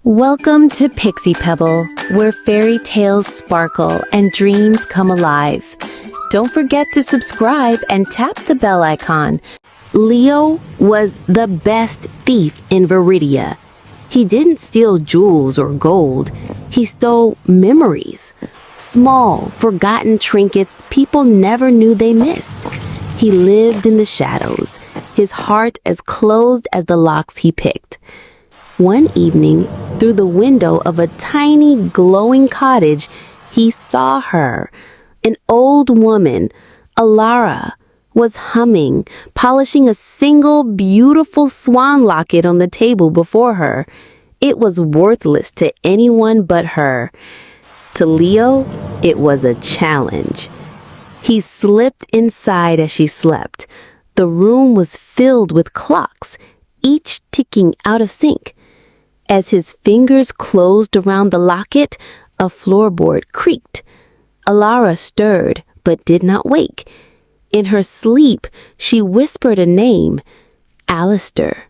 Welcome to Pixie Pebble, where fairy tales sparkle and dreams come alive. Don't forget to subscribe and tap the bell icon. Leo was the best thief in Viridia. He didn't steal jewels or gold. He stole memories. Small, forgotten trinkets people never knew they missed. He lived in the shadows, his heart as closed as the locks he picked. One evening, through the window of a tiny, glowing cottage, he saw her. An old woman, Alara, was humming, polishing a single beautiful swan locket on the table before her. It was worthless to anyone but her. To Leo, it was a challenge. He slipped inside as she slept. The room was filled with clocks, each ticking out of sync. As his fingers closed around the locket, a floorboard creaked. Alara stirred, but did not wake. In her sleep, she whispered a name, Alistair.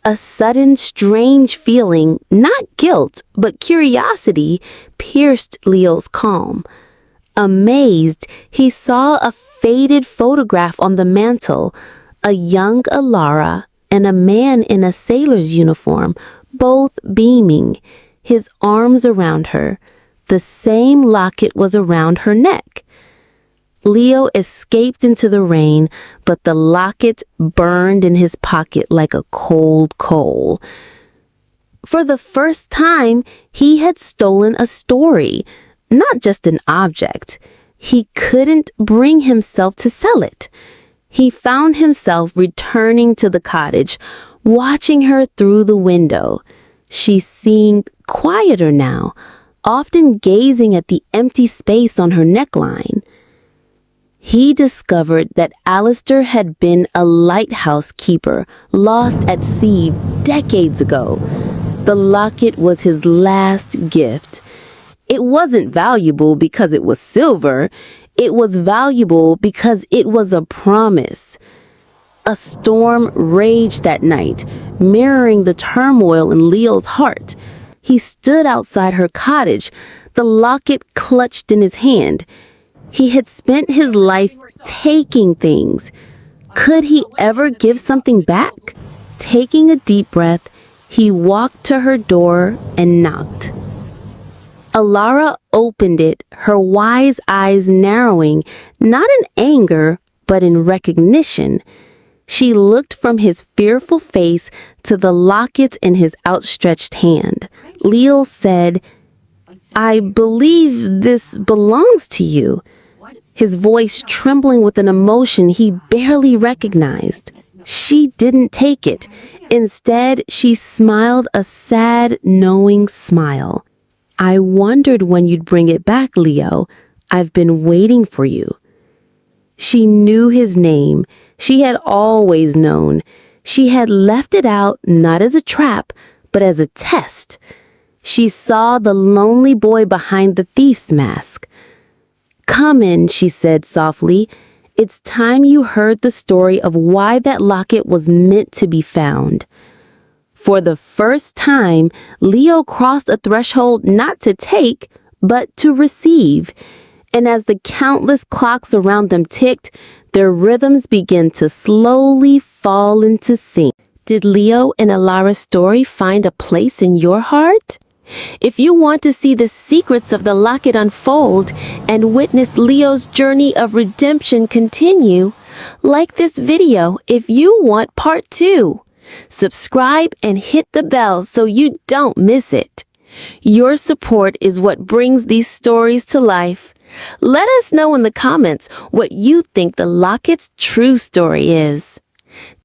A sudden, strange feeling, not guilt, but curiosity, pierced Leo's calm. Amazed, he saw a faded photograph on the mantel, a young Alara and a man in a sailor's uniform, both beaming, his arms around her. The same locket was around her neck. Leo escaped into the rain, but the locket burned in his pocket like a cold coal. For the first time, he had stolen a story, not just an object. He couldn't bring himself to sell it. He found himself returning to the cottage, watching her through the window. She seemed quieter now, often gazing at the empty space on her neckline. He discovered that Alistair had been a lighthouse keeper, lost at sea decades ago. The locket was his last gift. It wasn't valuable because it was silver. It was valuable because it was a promise. A storm raged that night, mirroring the turmoil in Leo's heart. He stood outside her cottage, the locket clutched in his hand. He had spent his life taking things. Could he ever give something back? Taking a deep breath, he walked to her door and knocked. Alara opened it, her wise eyes narrowing, not in anger, but in recognition. She looked from his fearful face to the locket in his outstretched hand. Leo said, "I believe this belongs to you," his voice trembling with an emotion he barely recognized. She didn't take it. Instead, she smiled a sad, knowing smile. "I wondered when you'd bring it back, Leo. I've been waiting for you." She knew his name. She had always known. She had left it out not as a trap, but as a test. She saw the lonely boy behind the thief's mask. "Come in," she said softly. "It's time you heard the story of why that locket was meant to be found." For the first time, Leo crossed a threshold not to take, but to receive. And as the countless clocks around them ticked, their rhythms began to slowly fall into sync. Did Leo and Alara's story find a place in your heart? If you want to see the secrets of the locket unfold and witness Leo's journey of redemption continue, like this video if you want part 2. Subscribe and hit the bell so you don't miss it. Your support is what brings these stories to life. Let us know in the comments what you think the locket's true story is.